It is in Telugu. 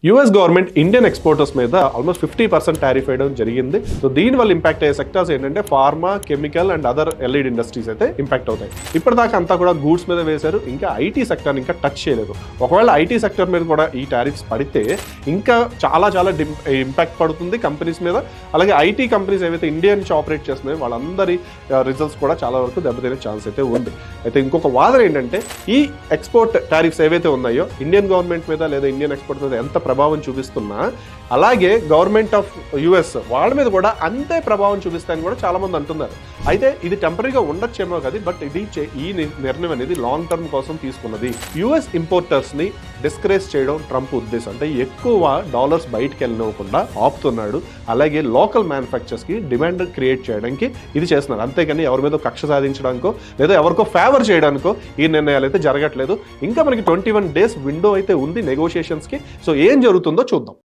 యూఎస్ గవర్నమెంట్ ఇండియన్ ఎక్స్పోర్టర్స్ మీద ఆల్మోస్ట్ 50% టారిఫ్ వేయడం జరిగింది. సో దీని వల్ల ఇంపాక్ట్ అయ్యే సెక్టర్స్ ఏంటంటే pharma, chemical and other LED industries అయితే ఇంపాక్ట్ అవుతాయి. ఇప్పటిదాకా అంతా కూడా గూడ్స్ మీద వేశారు, ఇంకా ఐటీ సెక్టర్ ఇంకా టచ్ చేయలేదు. ఒకవేళ ఐటీ సెక్టర్ మీద కూడా ఈ టారిఫ్స్ పడితే ఇంకా చాలా ఇంపాక్ట్ పడుతుంది కంపెనీస్ మీద. అలాగే ఐటీ కంపెనీస్ ఏవైతే ఇండియా నుంచి ఆపరేట్ చేస్తున్నాయో వాళ్ళందరి రిజల్ట్స్ కూడా చాలా వరకు దెబ్బతినే ఛాన్స్ అయితే ఉంది. అయితే ఇంకొక వాదన ఏంటంటే ఈ ఎక్స్పోర్ట్ టారిఫ్స్ ఏవైతే ఉన్నాయో ఇండియన్ గవర్నమెంట్ మీద లేదా ఇండియన్ ఎక్స్పోర్ట్ మీద ఎంత ప్రభావం చూపిస్తున్నా అలాగే గవర్నమెంట్ ఆఫ్ యుఎస్ వాళ్ళ మీద కూడా అంతే ప్రభావం చూపిస్తాయని కూడా చాలా మంది అంటున్నారు. అయితే ఇది టెంపరీగా ఉండొచ్చేమో కదా, బట్ ఈ నిర్ణయం అనేది లాంగ్ టర్మ్ కోసం తీసుకున్నది. యుఎస్ ఇంపోర్టర్స్ ని డిస్కరేజ్ చేయడం ట్రంప్ ఉద్దేశం. అంటే ఎక్కువ డాలర్స్ బయటకు వెళ్ళనివ్వకుండా ఆపుతున్నాడు. అలాగే లోకల్ మ్యానుఫ్యాక్చర్స్ కి డిమాండ్ క్రియేట్ చేయడానికి ఇది చేస్తున్నారు. అంతేకాని ఎవరి మీద కక్ష సాధించడానికో లేదా ఎవరికో ఫేవర్ చేయడానికో ఈ నిర్ణయాలు అయితే జరగట్లేదు. ఇంకా మనకి 21 days విండో అయితే ఉంది నెగోషియేషన్స్ కి. సో ఏం జరుగుతుందో చూద్దాం.